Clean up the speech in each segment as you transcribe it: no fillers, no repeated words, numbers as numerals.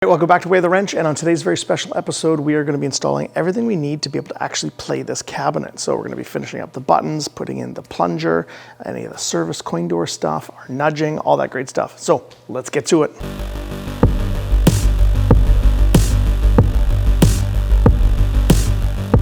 Welcome back to Way of the Wrench, and on today's very special episode we are going to be installing everything we need to be able to actually play this cabinet. So we're going to be finishing up the buttons, putting in the plunger, any of the service coin door stuff, our nudging, all that great stuff. So let's get to it.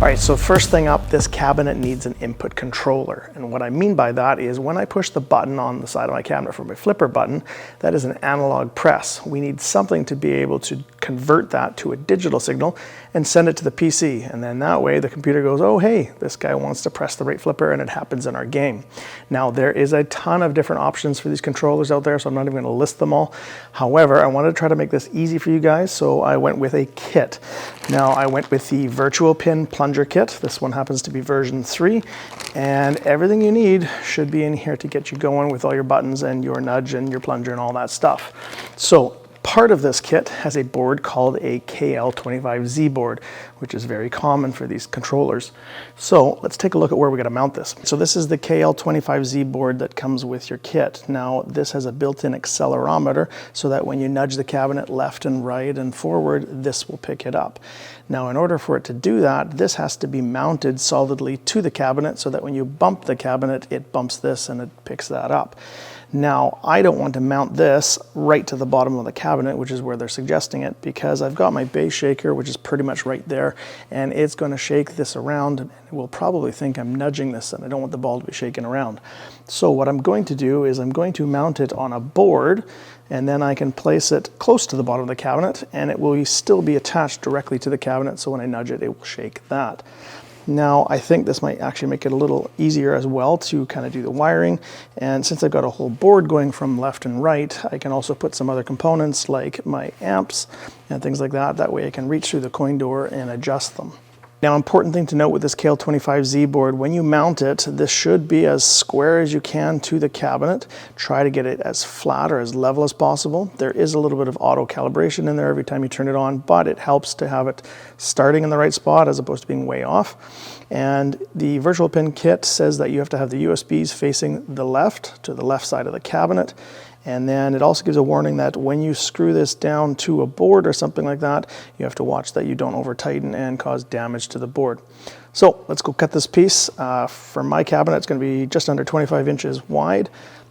All right, so first thing up, this cabinet needs an input controller. And what I mean by that is when I push the button on the side of my cabinet for my flipper button, that is an analog press. We need something to be able to convert that to a digital signal and send it to the PC. And then that way the computer goes, oh, hey, this guy wants to press the right flipper, and it happens in our game. Now, there is a ton of different options for these controllers out there, so I'm not even going to list them all. However, I wanted to try to make this easy for you guys, so I went with a kit. Now, I went with the Virtuapin plunger kit. This one happens to be version 3, and everything you need should be in here to get you going with all your buttons and your nudge and your plunger and all that stuff. So part of this kit has a board called a kl25z board, which is very common for these controllers. So let's take a look at where we're going to mount this. So this is the kl25z board that comes with your kit. Now this has a built-in accelerometer so that when you nudge the cabinet left and right and forward, this will pick it up. Now in order for it to do that, this has to be mounted solidly to the cabinet so that when you bump the cabinet, it bumps this and it picks that up. Now, I don't want to mount this right to the bottom of the cabinet, which is where they're suggesting it, because I've got my base shaker, which is pretty much right there, and it's going to shake this around, and it will probably think I'm nudging this, and I don't want the ball to be shaking around. So what I'm going to do is I'm going to mount it on a board, and then I can place it close to the bottom of the cabinet, and it will still be attached directly to the cabinet, so when I nudge it, it will shake that. Now, I think this might actually make it a little easier as well to kind of do the wiring. And since I've got a whole board going from left and right, I can also put some other components like my amps and things like that. That way I can reach through the coin door and adjust them. Now, important thing to note with this kl25z board, when you mount it, this should be as square as you can to the cabinet. Try to get it as flat or as level as possible. There is a little bit of auto calibration in there every time you turn it on, but it helps to have it starting in the right spot as opposed to being way off. And the Virtuapin kit says that you have to have the USBs facing the left, to the left side of the cabinet. And then it also gives a warning that when you screw this down to a board or something like that, you have to watch that you don't over tighten and cause damage to the board. So let's go cut this piece. For my cabinet, it's going to be just under 25 inches wide.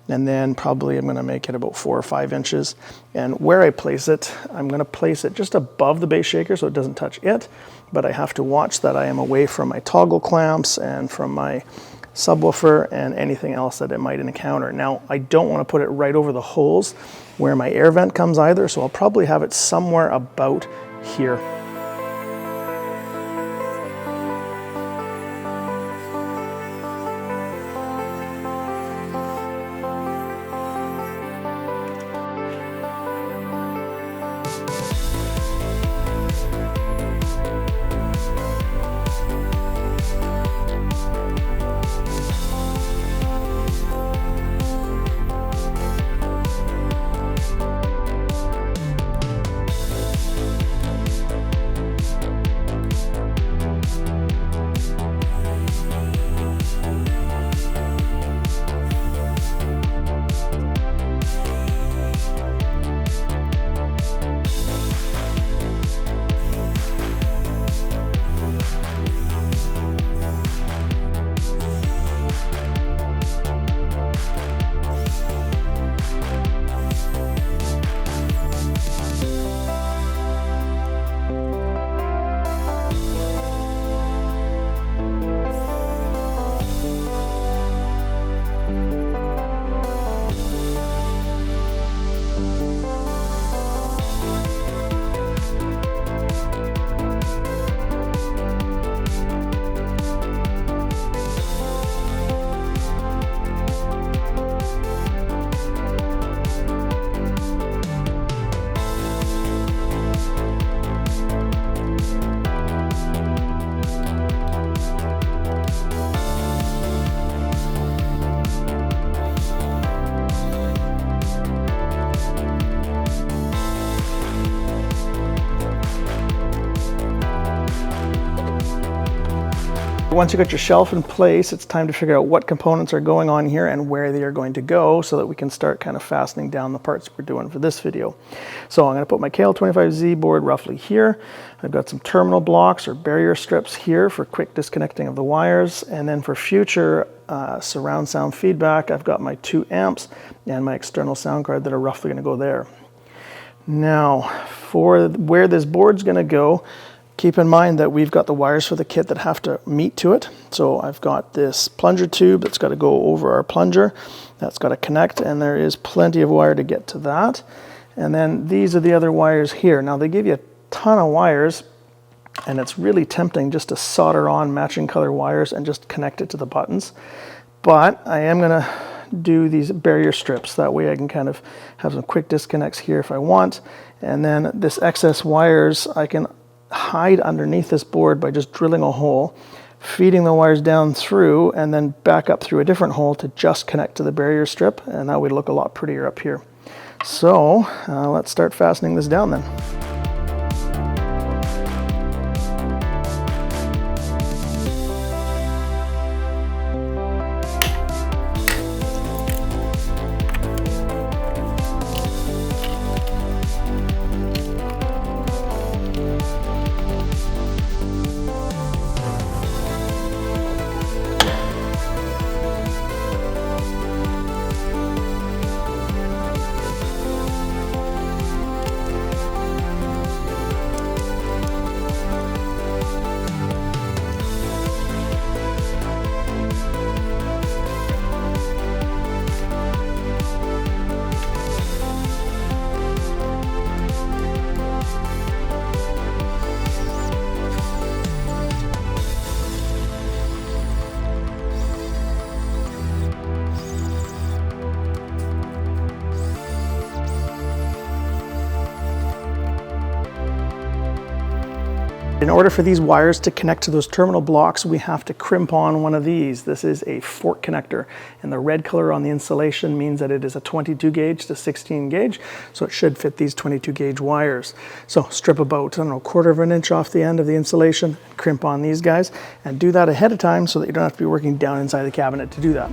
And then probably I'm going to make it about 4 or 5 inches. And where I place it, I'm going to place it just above the base shaker so it doesn't touch it. But I have to watch that I am away from my toggle clamps and from my subwoofer and anything else that it might encounter. Now, I don't want to put it right over the holes where my air vent comes either, so I'll probably have it somewhere about here. Once you got your shelf in place, it's time to figure out what components are going on here and where they are going to go so that we can start kind of fastening down the parts we're doing for this video. So I'm going to put my kl25z board roughly here. I've got some terminal blocks or barrier strips here for quick disconnecting of the wires, and then for future surround sound feedback, I've got my 2 amps and my external sound card that are roughly going to go there. Now, for where this board's going to go, keep in mind that we've got the wires for the kit that have to meet to it. So I've got this plunger tube that's got to go over our plunger. That's got to connect, and there is plenty of wire to get to that. And then these are the other wires here. Now they give you a ton of wires, and it's really tempting just to solder on matching color wires and just connect it to the buttons. But I am going to do these barrier strips. That way I can kind of have some quick disconnects here if I want. And then this excess wires I can hide underneath this board by just drilling a hole, feeding the wires down through, and then back up through a different hole to just connect to the barrier strip, and that would look a lot prettier up here. So let's start fastening this down then. In order for these wires to connect to those terminal blocks, we have to crimp on one of these. This is a fork connector, and the red color on the insulation means that it is a 22 gauge to 16 gauge, so it should fit these 22 gauge wires. So strip about, I don't know, 1/4 of an inch off the end of the insulation, crimp on these guys, and do that ahead of time so that you don't have to be working down inside the cabinet to do that.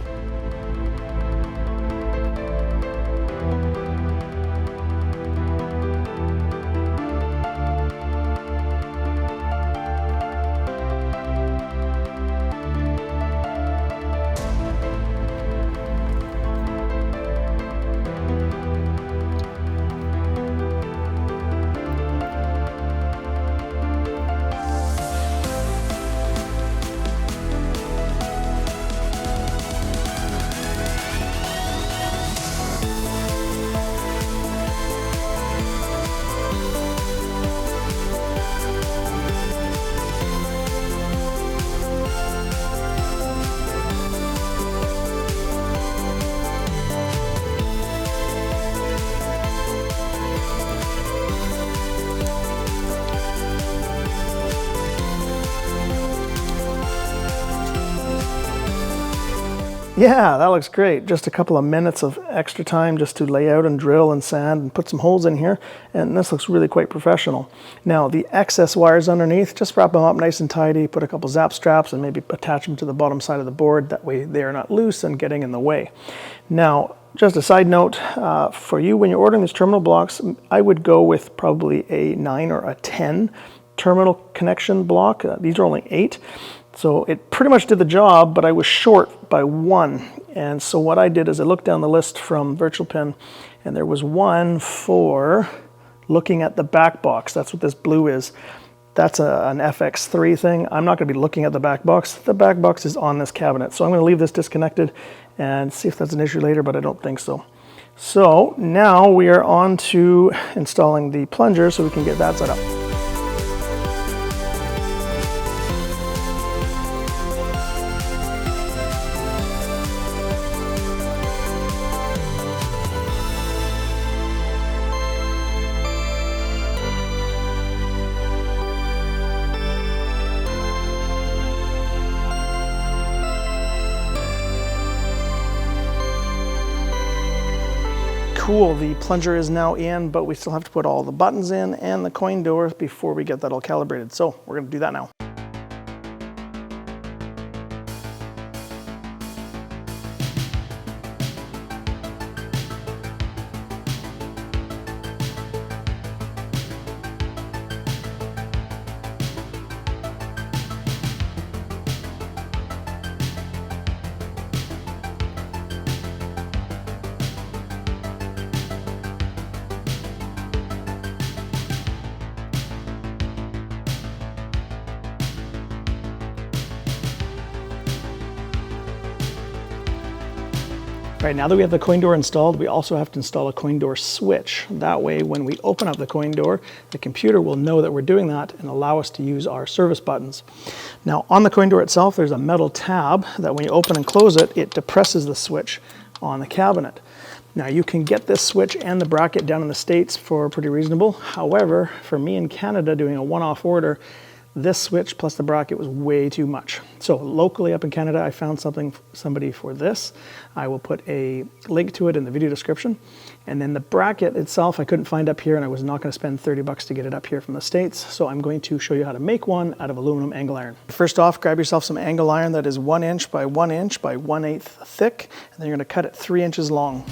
Yeah, that looks great. Just a couple of minutes of extra time just to lay out and drill and sand and put some holes in here, and this looks really quite professional. Now the excess wires underneath, just wrap them up nice and tidy, put a couple zap straps and maybe attach them to the bottom side of the board. That way they are not loose and getting in the way. Now, just a side note, for you when you're ordering these terminal blocks, I would go with probably a 9 or a 10 terminal connection block. These are only 8. So it pretty much did the job, but I was short by 1. And so what I did is I looked down the list from Virtuapin, and there was one for looking at the back box. That's what this blue is. That's an FX3 thing. I'm not going to be looking at the back box. The back box is on this cabinet. So I'm going to leave this disconnected and see if that's an issue later, but I don't think so. So now we are on to installing the plunger so we can get that set up. Cool, the plunger is now in, but we still have to put all the buttons in and the coin door before we get that all calibrated. So we're going to do that now. All right, now that we have the coin door installed, we also have to install a coin door switch. That way, when we open up the coin door, the computer will know that we're doing that and allow us to use our service buttons. Now, on the coin door itself, there's a metal tab that when you open and close it, it depresses the switch on the cabinet. Now, you can get this switch and the bracket down in the States for pretty reasonable. However, for me in Canada doing a one-off order, this switch plus the bracket was way too much. So locally up in Canada, I found somebody for this. I will put a link to it in the video description. And then the bracket itself, I couldn't find up here, and I was not going to spend 30 bucks to get it up here from the States. So I'm going to show you how to make one out of aluminum angle iron. First off, grab yourself some angle iron that is 1 inch by 1 inch by 1/8 thick, and then you're going to cut it 3 inches long.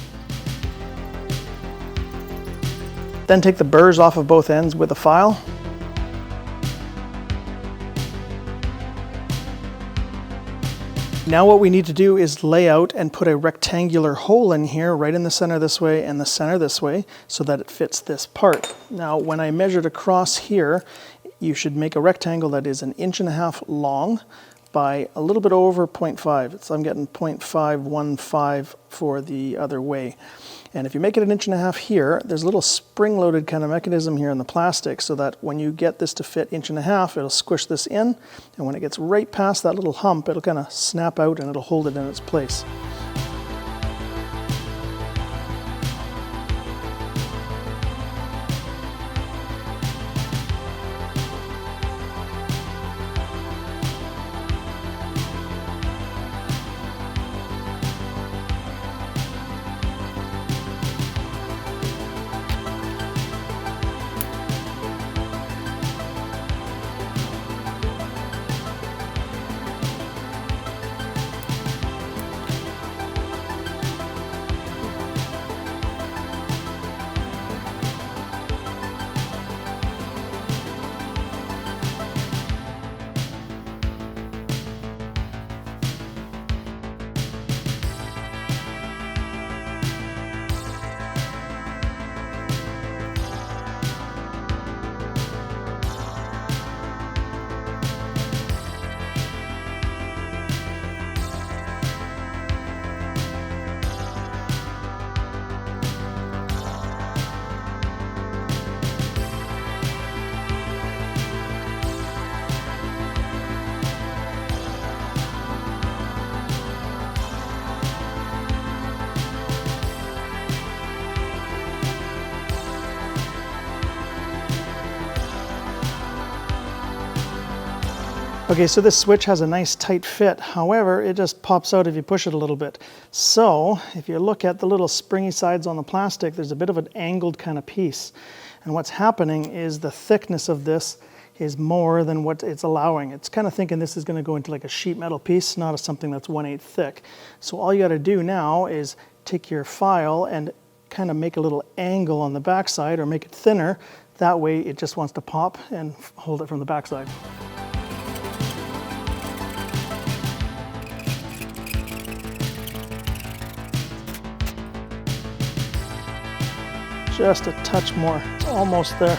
Then take the burrs off of both ends with a file. Now what we need to do is lay out and put a rectangular hole in here, right in the center this way and the center this way, so that it fits this part. Now when I measured across here, you should make a rectangle that is 1.5 inches long by a little bit over 0.5. So I'm getting 0.515 for the other way. And if you make it 1.5 inches here, there's a little spring-loaded kind of mechanism here in the plastic so that when you get this to fit 1.5 inches, it'll squish this in, and when it gets right past that little hump, it'll kind of snap out and it'll hold it in its place. Okay, so this switch has a nice tight fit. However, it just pops out if you push it a little bit. So if you look at the little springy sides on the plastic, there's a bit of an angled kind of piece. And what's happening is the thickness of this is more than what it's allowing. It's kind of thinking this is going to go into like a sheet metal piece, not something that's 1/8 thick. So all you got to do now is take your file and kind of make a little angle on the backside or make it thinner. That way it just wants to pop and hold it from the backside. Just a touch more, it's almost there.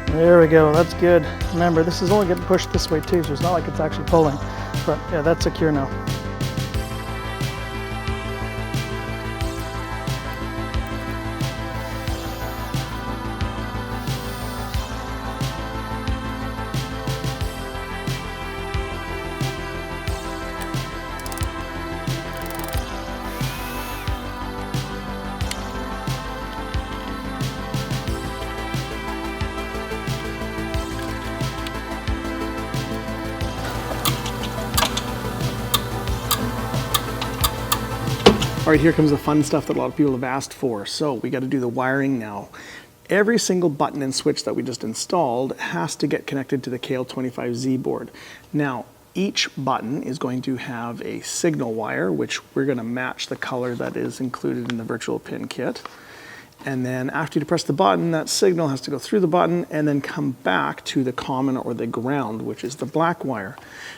There we go, that's good. Remember, this is only getting pushed this way too, so it's not like it's actually pulling. But yeah, that's secure now. All right, here comes the fun stuff that a lot of people have asked for. So we got to do the wiring now. Every single button and switch that we just installed has to get connected to the kl25z board. Now, each button is going to have a signal wire, which we're going to match the color that is included in the Virtuapin kit. And then after you press the button, that signal has to go through the button and then come back to the common or the ground, which is the black wire.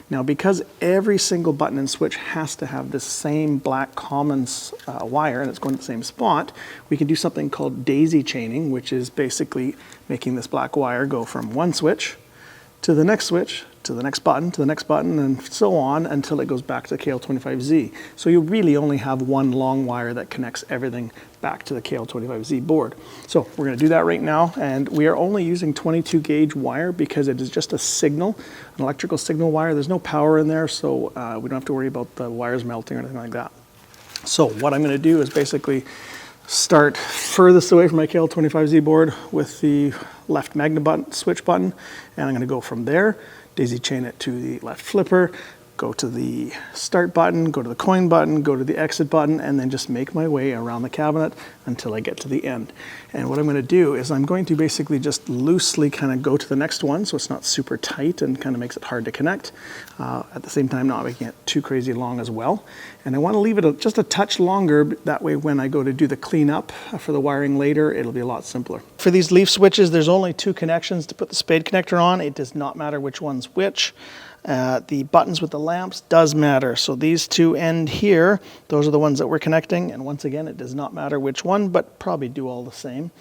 Now, because every single button and switch has to have the same black common wire and it's going to the same spot, we can do something called daisy chaining, which is basically making this black wire go from one switch to the next switch, to the next button, to the next button, and so on until it goes back to the kl25z. So you really only have one long wire that connects everything back to the kl25z board. So we're going to do that right now, and we are only using 22 gauge wire because it is just a signal, an electrical signal wire. There's no power in there, so we don't have to worry about the wires melting or anything like that. So what I'm going to do is basically start furthest away from my kl25z board with the left magnet button, switch button, and I'm going to go from there, daisy chain it to the left flipper, go to the start button, go to the coin button, go to the exit button, and then just make my way around the cabinet until I get to the end. And what I'm going to do is I'm going to basically just loosely kind of go to the next one so it's not super tight and kind of makes it hard to connect. At the same time, not making it too crazy long as well. And I want to leave it just a touch longer, that way when I go to do the cleanup for the wiring later, it'll be a lot simpler. For these leaf switches, there's only two connections to put the spade connector on. It does not matter which one's which. The buttons with the lamps does matter. So these two end here, those are the ones that we're connecting. And once again, it does not matter which one, but probably do all the same.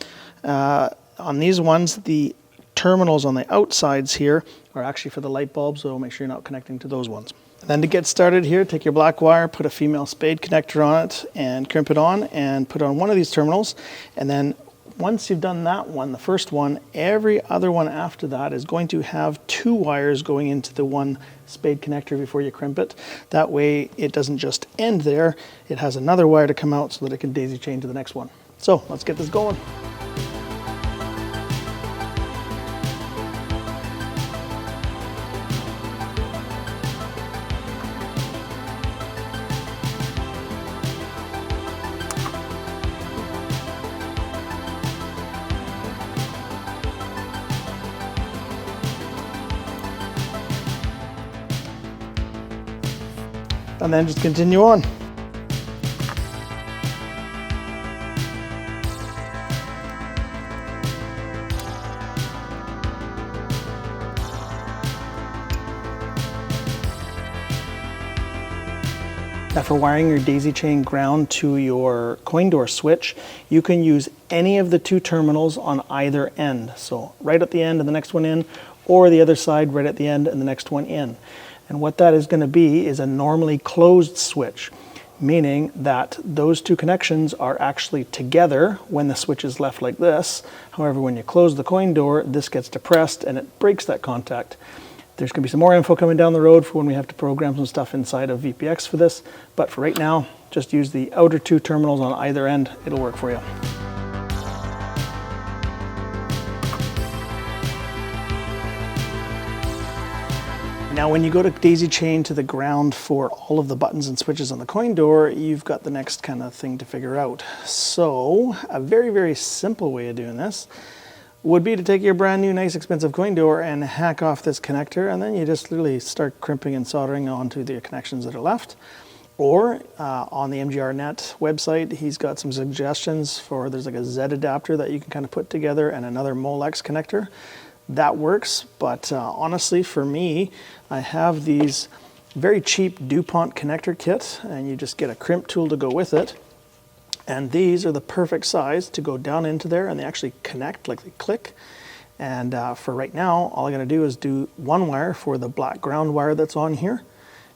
On these ones, the terminals on the outsides here are actually for the light bulb, so make sure you're not connecting to those ones. And then to get started here, take your black wire, put a female spade connector on it and crimp it on and put it on one of these terminals. And then once you've done that one, the first one, every other one after that is going to have two wires going into the one spade connector before you crimp it. That way it doesn't just end there, it has another wire to come out so that it can daisy chain to the next one. So let's get this going. And then just continue on. Now for wiring your daisy chain ground to your coin door switch, you can use any of the two terminals on either end. So right at the end and the next one in, or the other side right at the end and the next one in. And what that is going to be is a normally closed switch, meaning that those two connections are actually together when the switch is left like this. However, when you close the coin door, this gets depressed and it breaks that contact. There's going to be some more info coming down the road for when we have to program some stuff inside of VPX for this, but for right now, just use the outer two terminals on either end. It'll work for you. Now when you go to daisy chain to the ground for all of the buttons and switches on the coin door, you've got the next kind of thing to figure out. So a very, very simple way of doing this would be to take your brand new, nice, expensive coin door and hack off this connector, and then you just literally start crimping and soldering onto the connections that are left. Or on the MGRNet website, he's got some suggestions for, there's like a Z adapter that you can kind of put together and another Molex connector. That works, but honestly for me, I have these very cheap DuPont connector kit, and you just get a crimp tool to go with it. And these are the perfect size to go down into there, and they actually connect, like they click. And for right now, all I'm going to do is do one wire for the black ground wire that's on here.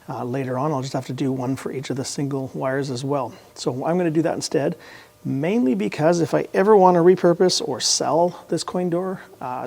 Later on, I'll just have to do one for each of the single wires as well. So I'm going to do that instead, mainly because if I ever want to repurpose or sell this coin door,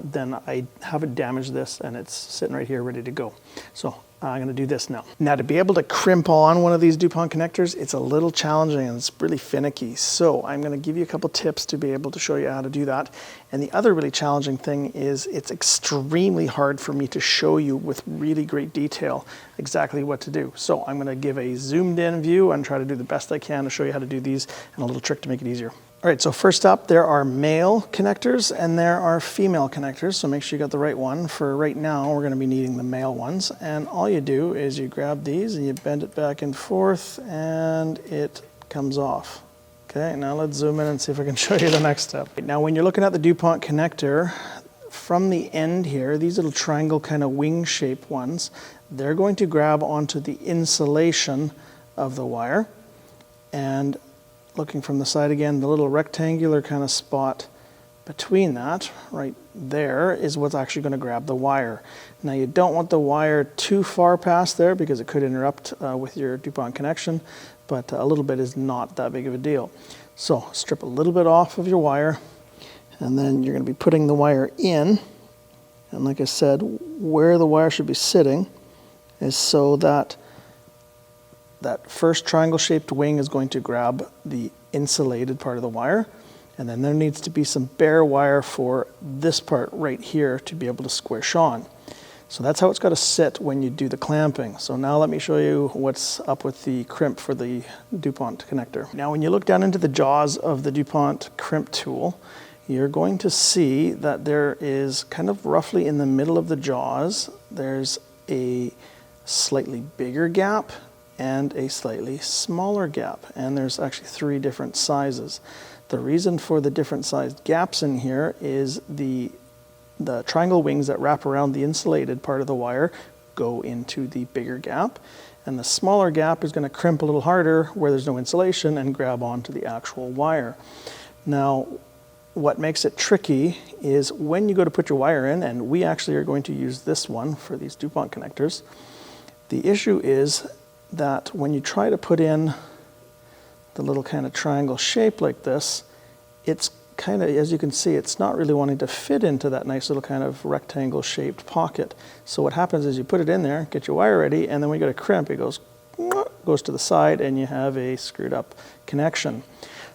then I haven't damaged this and it's sitting right here ready to go. So I'm going to do this now. Now to be able to crimp on one of these DuPont connectors, it's a little challenging and it's really finicky. So I'm going to give you a couple tips to be able to show you how to do that. And the other really challenging thing is it's extremely hard for me to show you with really great detail exactly what to do. So I'm going to give a zoomed in view and try to do the best I can to show you how to do these and a little trick to make it easier. All right, so first up, there are male connectors and there are female connectors, so make sure you got the right one. For right now, we're going to be needing the male ones, and all you do is you grab these and you bend it back and forth and it comes off. Okay, now let's zoom in and see if I can show you the next step. Now when you're looking at the DuPont connector, from the end here, these little triangle kind of wing shape ones, they're going to grab onto the insulation of the wire. And looking from the side again, the little rectangular kind of spot between that, right there, is what's actually going to grab the wire. Now you don't want the wire too far past there because it could interrupt with your DuPont connection, but a little bit is not that big of a deal. So strip a little bit off of your wire, and then you're going to be putting the wire in. And like I said, where the wire should be sitting is so that that first triangle-shaped wing is going to grab the insulated part of the wire, and then there needs to be some bare wire for this part right here to be able to squish on. So that's how it's got to sit when you do the clamping. So now let me show you what's up with the crimp for the DuPont connector. Now when you look down into the jaws of the DuPont crimp tool, you're going to see that there is kind of roughly in the middle of the jaws, there's a slightly bigger gap and a slightly smaller gap. And there's actually 3 different sizes. The reason for the different sized gaps in here is the triangle wings that wrap around the insulated part of the wire go into the bigger gap. And the smaller gap is going to crimp a little harder where there's no insulation and grab onto the actual wire. Now, what makes it tricky is when you go to put your wire in, and we actually are going to use this one for these DuPont connectors, the issue is that when you try to put in the little kind of triangle shape like this, it's kind of, as you can see, it's not really wanting to fit into that nice little kind of rectangle shaped pocket. So what happens is you put it in there, get your wire ready, and then when you go to crimp, it goes to the side and you have a screwed up connection.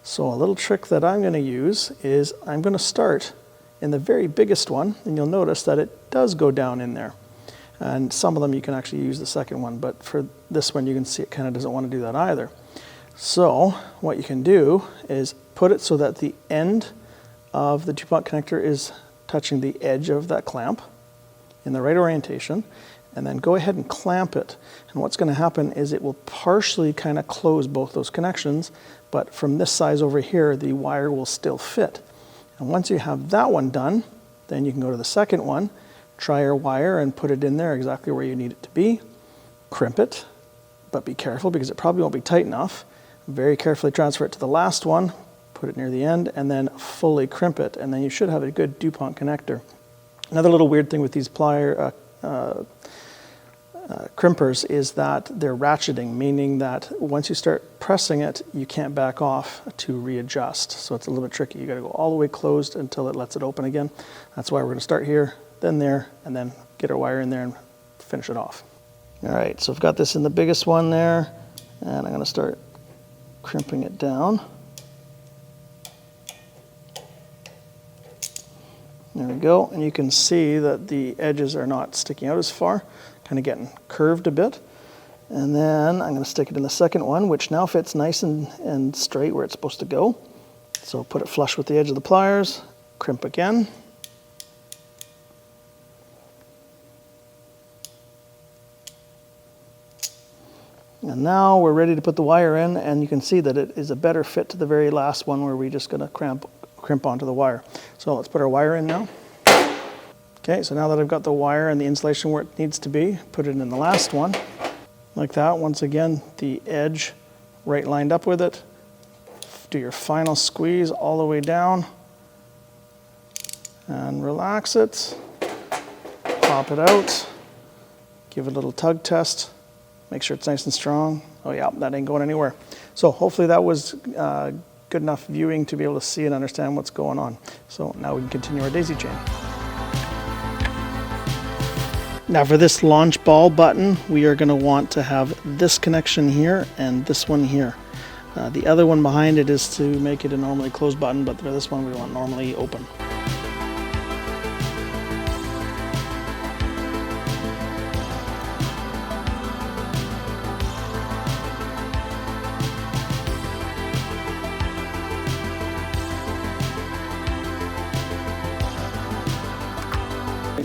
So a little trick that I'm going to use is I'm going to start in the very biggest one, and you'll notice that it does go down in there. And some of them you can actually use the second one, but for this one you can see it kind of doesn't want to do that either. So what you can do is put it so that the end of the DuPont connector is touching the edge of that clamp in the right orientation, and then go ahead and clamp it. And what's going to happen is it will partially kind of close both those connections, but from this size over here, the wire will still fit. And once you have that one done, then you can go to the second one, try your wire and put it in there exactly where you need it to be, crimp it, but be careful because it probably won't be tight enough. Very carefully transfer it to the last one, put it near the end, and then fully crimp it, and then you should have a good DuPont connector. Another little weird thing with these plier crimpers is that they're ratcheting, meaning that once you start pressing it, you can't back off to readjust. So it's a little bit tricky. You got to go all the way closed until it lets it open again. That's why we're going to start here, then there, and then get our wire in there and finish it off. All right, so I've got this in the biggest one there, and I'm going to start crimping it down. There we go, and you can see that the edges are not sticking out as far, kind of getting curved a bit. And then I'm going to stick it in the second one, which now fits nice and straight where it's supposed to go. So put it flush with the edge of the pliers, crimp again. And now we're ready to put the wire in, and you can see that it is a better fit to the very last one where we're just going to crimp onto the wire. So let's put our wire in now. Okay, so now that I've got the wire and the insulation where it needs to be, put it in the last one. Like that. Once again, the edge right lined up with it. Do your final squeeze all the way down. And relax it. Pop it out. Give it a little tug test. Make sure it's nice and strong. Oh yeah, that ain't going anywhere. So hopefully that was good enough viewing to be able to see and understand what's going on. So now we can continue our daisy chain. Now for this launch ball button, we are going to want to have this connection here and this one here. The other one behind it is to make it a normally closed button, but for this one we want normally open.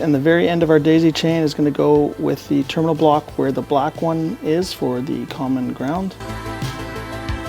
And the very end of our daisy chain is going to go with the terminal block where the black one is for the common ground.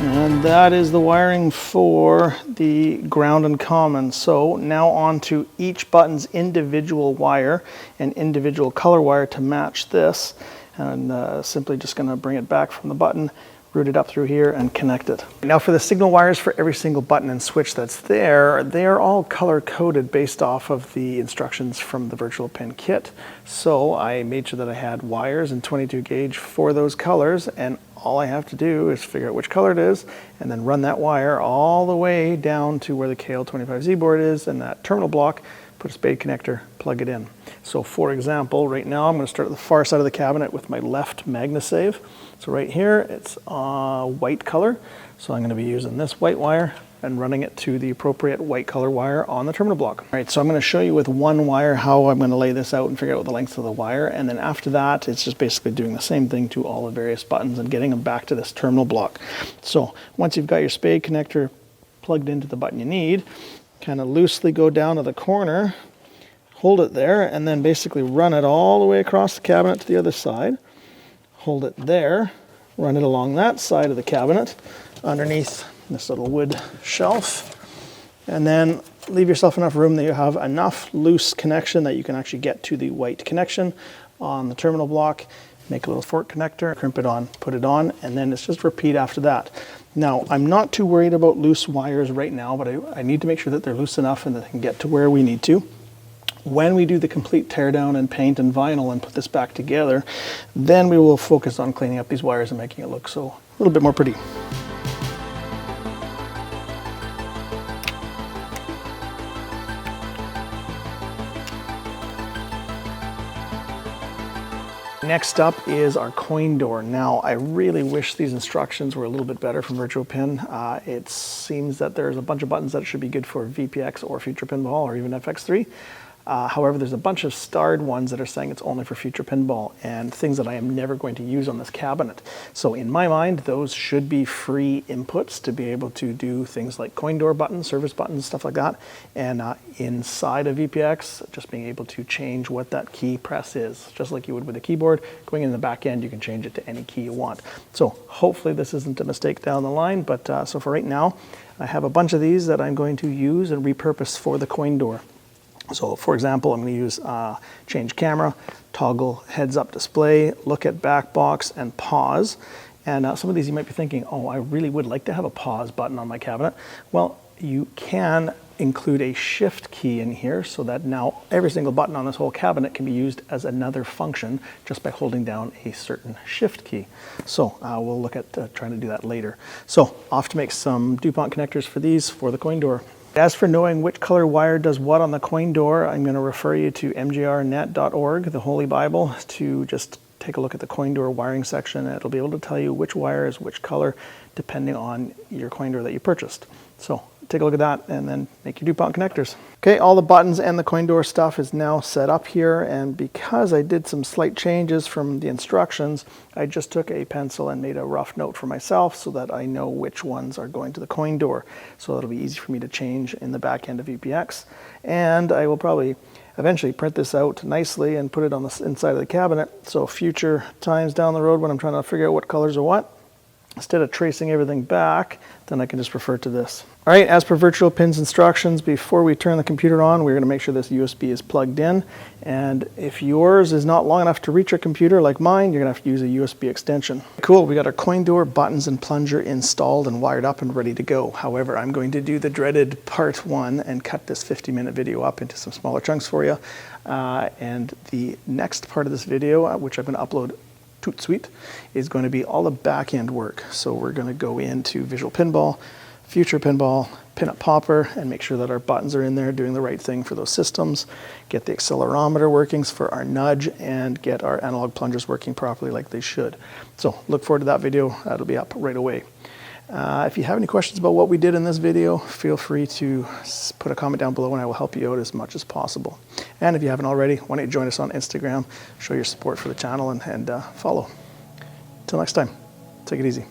And that is the wiring for the ground and common. So now on to each button's individual wire and individual color wire to match this. And simply just going to bring it back from the button, route it up through here and connect it. Now for the signal wires for every single button and switch that's there, they're all color coded based off of the instructions from the Virtuapin kit. So I made sure that I had wires in 22 gauge for those colors, and all I have to do is figure out which color it is and then run that wire all the way down to where the kl25z board is and that terminal block, put a spade connector, plug it in. So for example, right now I'm going to start at the far side of the cabinet with my left MagnaSave. So right here it's white color, so I'm going to be using this white wire and running it to the appropriate white color wire on the terminal block. All right, so I'm going to show you with one wire how I'm going to lay this out and figure out the length of the wire, and then after that it's just basically doing the same thing to all the various buttons and getting them back to this terminal block. So once you've got your spade connector plugged into the button you need, kind of loosely go down to the corner, hold it there, and then basically run it all the way across the cabinet to the other side. Hold it there, run it along that side of the cabinet underneath this little wood shelf, and then leave yourself enough room that you have enough loose connection that you can actually get to the white connection on the terminal block. Make a little fork connector, crimp it on, put it on, and then it's just repeat after that. Now, I'm not too worried about loose wires right now, but I need to make sure that they're loose enough and that they can get to where we need to. When we do the complete teardown and paint and vinyl and put this back together, then we will focus on cleaning up these wires and making it look so a little bit more pretty. Next up is our coin door. Now, I really wish these instructions were a little bit better from Virtuapin. It seems that there's a bunch of buttons that should be good for VPX or Future Pinball or even FX3. However, there's a bunch of starred ones that are saying it's only for Future Pinball and things that I am never going to use on this cabinet. So in my mind, those should be free inputs to be able to do things like coin door buttons, service buttons, stuff like that. And inside of VPX, just being able to change what that key press is, just like you would with a keyboard. Going in the back end, you can change it to any key you want. So hopefully this isn't a mistake down the line, but so for right now, I have a bunch of these that I'm going to use and repurpose for the coin door. So for example, I'm going to use change camera, toggle heads up display, look at back box, and pause. And some of these you might be thinking, oh, I really would like to have a pause button on my cabinet. Well, you can include a shift key in here so that now every single button on this whole cabinet can be used as another function just by holding down a certain shift key. So we'll look at trying to do that later. So off to make some DuPont connectors for these for the coin door. As for knowing which color wire does what on the coin door, I'm going to refer you to mgrnet.org, the Holy Bible, to just take a look at the coin door wiring section. And it'll be able to tell you which wire is which color depending on your coin door that you purchased. So take a look at that and then make your DuPont connectors. Okay, all the buttons and the coin door stuff is now set up here, and because I did some slight changes from the instructions, I just took a pencil and made a rough note for myself so that I know which ones are going to the coin door. So it'll be easy for me to change in the back end of VPX. And I will probably eventually print this out nicely and put it on the inside of the cabinet. So future times down the road when I'm trying to figure out what colors are what, instead of tracing everything back, then I can just refer to this. All right, as per Virtuapin's instructions, before we turn the computer on, we're going to make sure this USB is plugged in. And if yours is not long enough to reach your computer like mine, you're going to have to use a USB extension. Cool, we got our coin door, buttons, and plunger installed and wired up and ready to go. However, I'm going to do the dreaded part 1 and cut this 50-minute video up into some smaller chunks for you. And the next part of this video, which I'm going to upload toot sweet, is going to be all the back end work. So we're going to go into Visual Pinball, Future Pinball, Pin Up Popper, and make sure that our buttons are in there doing the right thing for those systems, get the accelerometer workings for our nudge, and get our analog plungers working properly like they should. So look forward to that video. That'll be up right away. If you have any questions about what we did in this video, feel free to put a comment down below and I will help you out as much as possible. And if you haven't already, why don't you join us on Instagram, show your support for the channel, and follow. Until next time, take it easy.